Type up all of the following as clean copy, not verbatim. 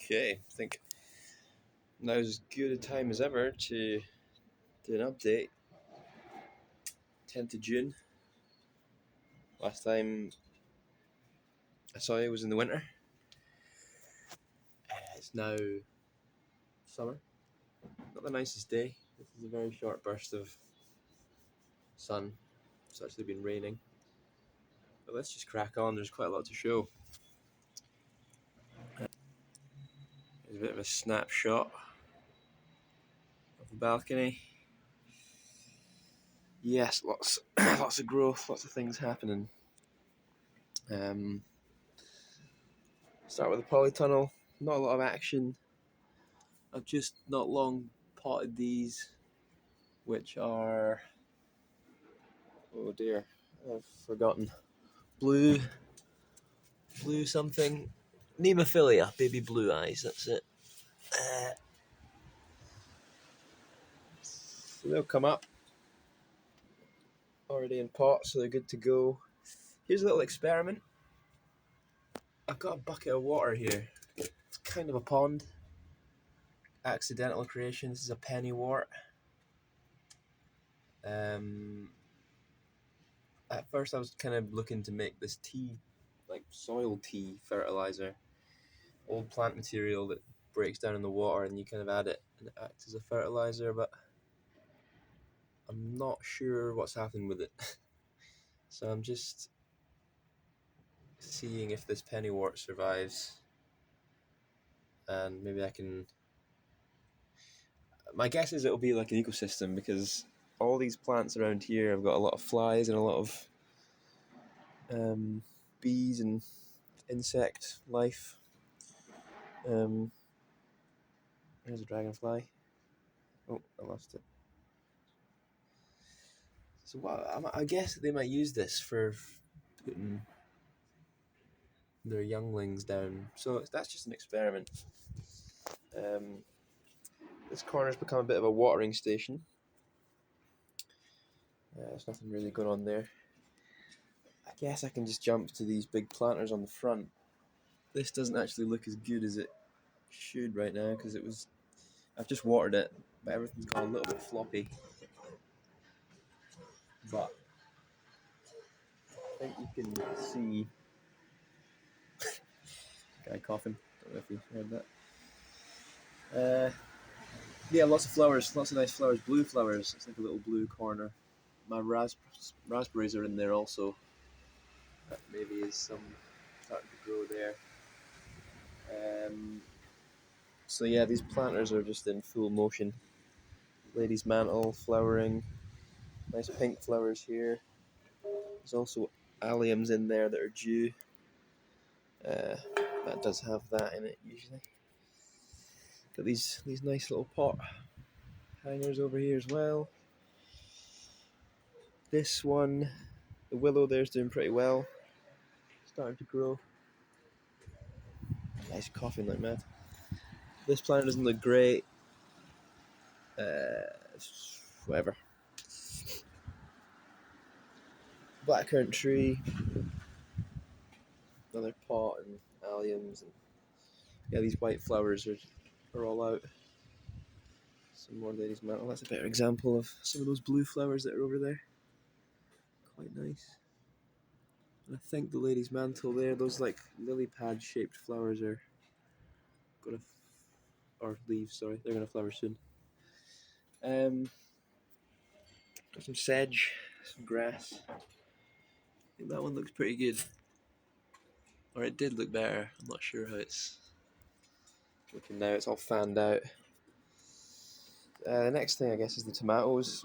Okay, I think now's as good a time as ever to do an update. 10th of June. Last time I saw you was in the winter. It's now summer. Not the nicest day. This is a very short burst of sun. It's actually been raining. But let's just crack on. There's quite a lot to show. There's a bit of a snapshot of the balcony. Yes, lots of growth, lots of things happening. Start with the polytunnel. Not a lot of action. I've just not long potted these, which are, oh dear, I've forgotten. Blue something. Nemophilia, baby blue eyes, that's it. So they'll come up. Already in pot, so they're good to go. Here's a little experiment. I've got a bucket of water here. It's kind of a pond. Accidental creation. This is a pennywort. At first I was kind of looking to make this tea, like soil tea fertilizer. Old plant material that breaks down in the water and you kind of add it and it acts as a fertilizer, but I'm not sure what's happening with it. So I'm just seeing if this pennywort survives, and maybe I can... My guess is it'll be like an ecosystem, because all these plants around here have got a lot of flies and a lot of bees and insect life. There's a dragonfly. Oh, I lost it. So what? I guess they might use this for putting their younglings down. So that's just an experiment. This corner's become a bit of a watering station. There's nothing really going on there. I guess I can just jump to these big planters on the front. This doesn't actually look as good as it should right now, because I've just watered it, but everything's gone a little bit floppy. But I think you can see guy coughing. Don't know if you heard that. Yeah, lots of flowers, lots of nice flowers, blue flowers. It's like a little blue corner. My raspberries are in there also. That maybe is some starting to grow there. So yeah, these planters are just in full motion. Lady's mantle flowering. Nice pink flowers here. There's also alliums in there that are due. That does have that in it usually. Got these nice little pot hangers over here as well. This one, the willow there's doing pretty well. Starting to grow. Nice coughing like mad. This plant doesn't look great. Whatever. Blackcurrant tree. Another pot and alliums. And yeah, these white flowers are all out. Some more lady's mantle. That's a better example of some of those blue flowers that are over there. Quite nice. And I think the lady's mantle there, those like lily pad shaped flowers are gonna, or leaves, sorry, they're gonna flower soon. Got some sedge, some grass. I think that one looks pretty good. Or it did look better. I'm not sure how it's looking now. It's all fanned out. The next thing I guess is the tomatoes.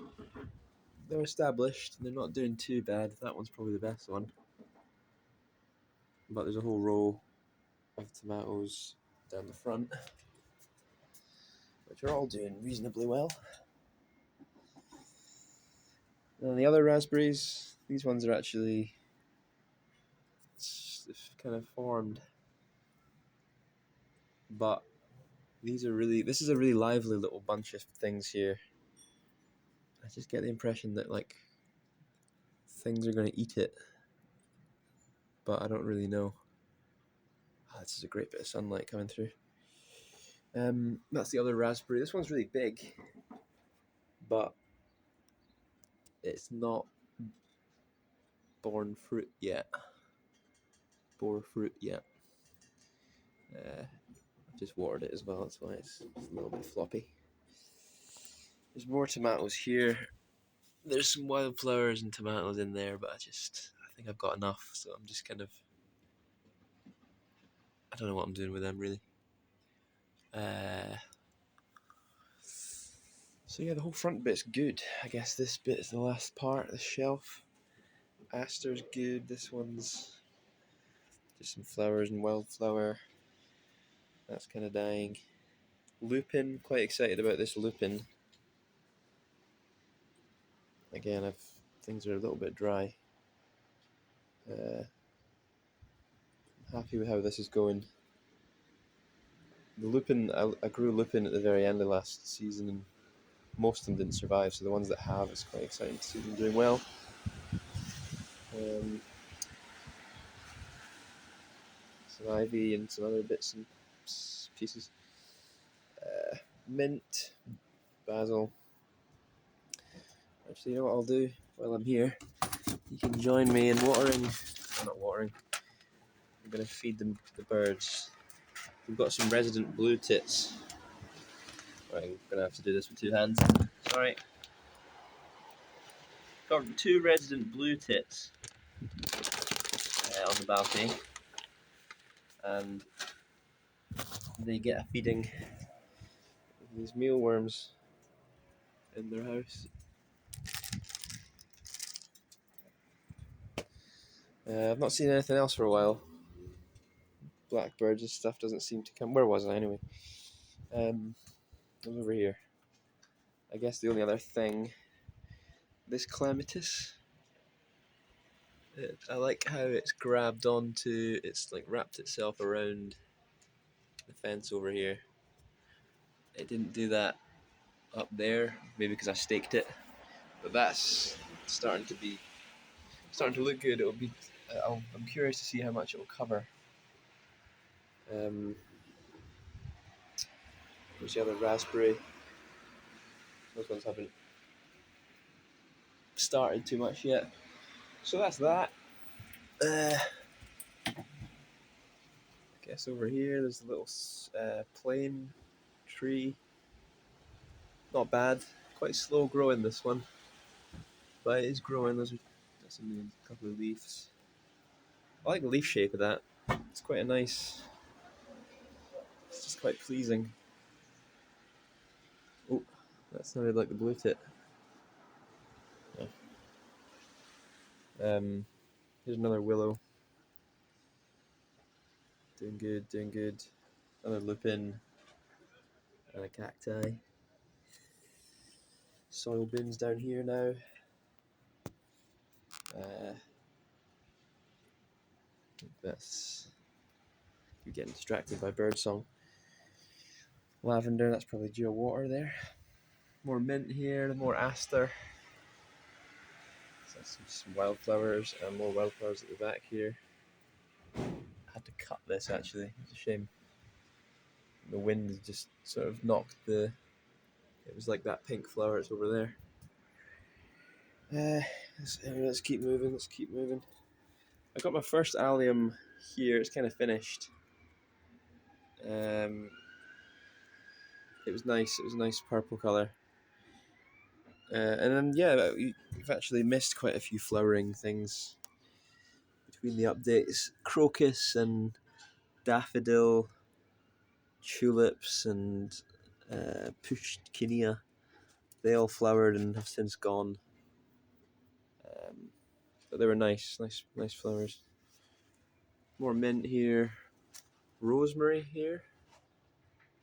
They're established and they're not doing too bad. That one's probably the best one. But there's a whole row of tomatoes down the front, which are all doing reasonably well. And the other raspberries, these ones are actually kind of formed. But this is a really lively little bunch of things here. I just get the impression that like things are going to eat it, but I don't really know. This is a great bit of sunlight coming through. That's the other raspberry. This one's really big, but it's not borne fruit yet. Bore fruit yet. I've just watered it as well, that's why it's a little bit floppy. There's more tomatoes here. There's some wildflowers and tomatoes in there, but I think I've got enough, so I'm just kind of, I don't know what I'm doing with them really. So yeah, the whole front bit's good. I guess this bit is the last part, the shelf. Aster's good. This one's just some flowers and wildflower. That's kind of dying. Lupin, quite excited about this lupin. Again, things are a little bit dry. I'm happy with how this is going. The lupin, I grew lupin at the very end of last season, and most of them didn't survive, so the ones that have, it's quite exciting to see them doing well. Some ivy and some other bits and pieces. Mint, basil. Actually, you know what I'll do while I'm here? You can join me in watering. Well, not watering. I'm going to feed them the birds. We've got some resident blue tits. Right, I'm going to have to do this with two hands. Sorry. Got two resident blue tits on the balcony, and they get a feeding of these mealworms in their house. I've not seen anything else for a while. Blackbirds and stuff doesn't seem to come. Where was I anyway? I was over here. I guess the only other thing, this clematis. I like how it's grabbed onto, it's like wrapped itself around the fence over here. It didn't do that up there, maybe because I staked it, but that's starting to look good. It'll be. I'm curious to see how much it will cover. There's the other raspberry. Those ones haven't started too much yet. So that's that. I guess over here there's a little plane tree. Not bad. Quite slow growing, this one, but it is growing. There's a couple of leaves. I like the leaf shape of that. It's quite a nice. It's just quite pleasing. Oh, that sounded like the blue tit. Yeah. Here's another willow. Doing good, doing good. Another lupin and a cacti. Soil bins down here now. That's. You're getting distracted by birdsong. Lavender, that's probably due water there. More mint here, more aster. So some wildflowers and more wildflowers at the back here. I had to cut this actually, it's a shame. The wind just sort of knocked it was like that pink flower, it's over there. Let's keep moving, I got my first allium here, it's kind of finished. It was nice, it was a nice purple colour. And then, yeah, we've actually missed quite a few flowering things between the updates. Crocus and daffodil, tulips and pushkinia, they all flowered and have since gone. But they were nice flowers. More mint here. Rosemary here.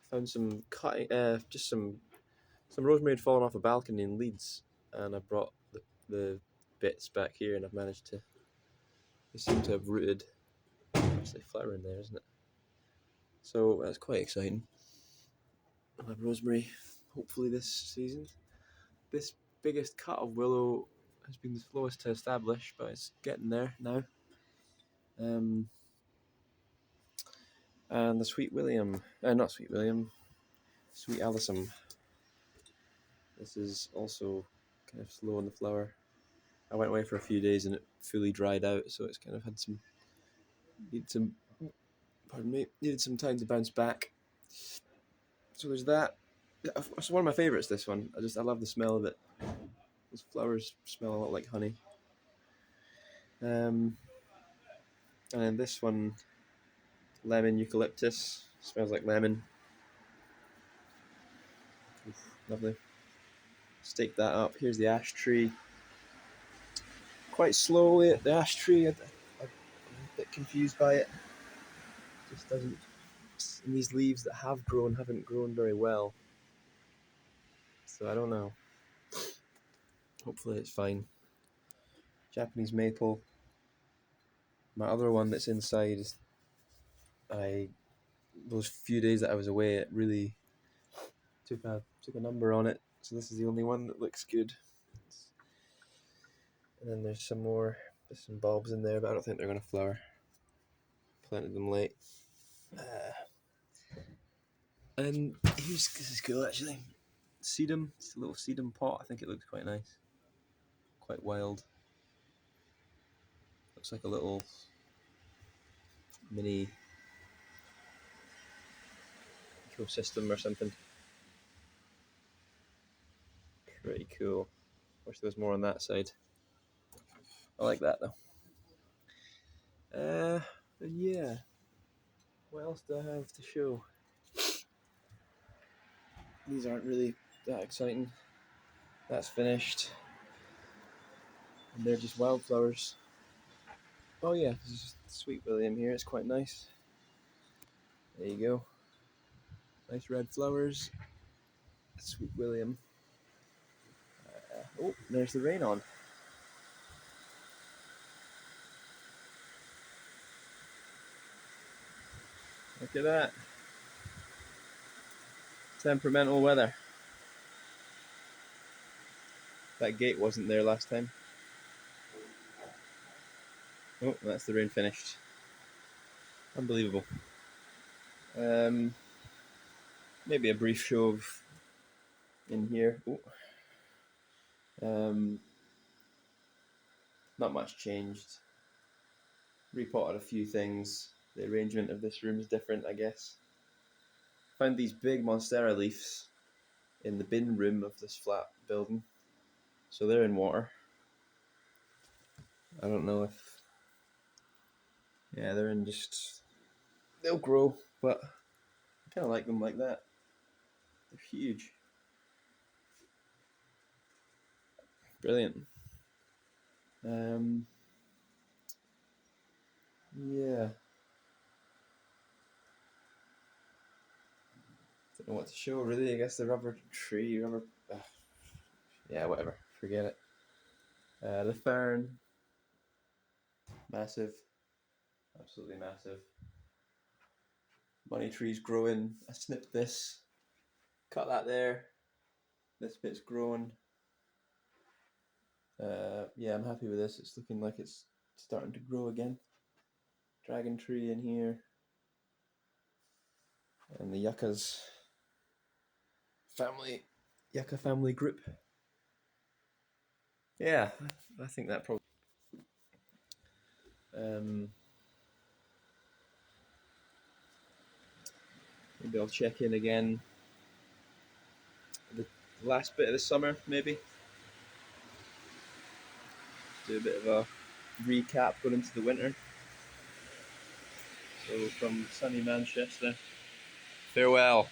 Found some cutting, just some rosemary had fallen off a balcony in Leeds, and I brought the bits back here, and I've managed to. They seem to have rooted. Actually, flower in there, isn't it? So that's quite exciting. I'll have rosemary, hopefully this season. This biggest cut of willow has been the slowest to establish, but it's getting there now. And the not Sweet William. Sweet Alyssum. This is also kind of slow in the flower. I went away for a few days and it fully dried out, so it's kind of had some needed some time to bounce back. So there's that. It's one of my favorites. This one, I love the smell of it. Those flowers smell a lot like honey. And then this one, lemon eucalyptus, smells like lemon. Oof, lovely. Stake that up. Here's the ash tree. Quite slowly at the ash tree. I'm a bit confused by it. Just doesn't. And these leaves that have grown haven't grown very well. So I don't know. Hopefully it's fine. Japanese maple. My other one that's inside is those few days that I was away, it really took a number on it. So this is the only one that looks good. And then there's some bulbs in there, but I don't think they're gonna flower. Planted them late. And this is cool actually. Sedum. It's a little sedum pot. I think it looks quite nice. Quite wild. Looks like a little mini ecosystem or something. Pretty cool. Wish there was more on that side. I like that though. Yeah. What else do I have to show? These aren't really that exciting. That's finished. And they're just wildflowers. Oh yeah, this is Sweet William here. It's quite nice. There you go. Nice red flowers. Sweet William. Oh, there's the rain on. Look at that. Temperamental weather. That gate wasn't there last time. Oh, that's the rain finished. Unbelievable. Maybe a brief show of in here. Not much changed. Repotted a few things. The arrangement of this room is different, I guess. Found these big Monstera leaves in the bin room of this flat building. So they're in water. I don't know if... Yeah, they're in just... They'll grow, but I kind of like them like that. They're huge. Brilliant. Yeah. Don't know what to show really. I guess the rubber tree, yeah, whatever. Forget it. The fern. Massive. Absolutely massive. Money trees growing. I snipped this. Cut that there. This bit's growing. Yeah, I'm happy with this. It's looking like it's starting to grow again. Dragon tree in here. And the yuccas family. Yucca family group. Yeah, I think that probably... maybe I'll check in again the last bit of the summer, maybe. Do a bit of a recap going into the winter. So from sunny Manchester, farewell.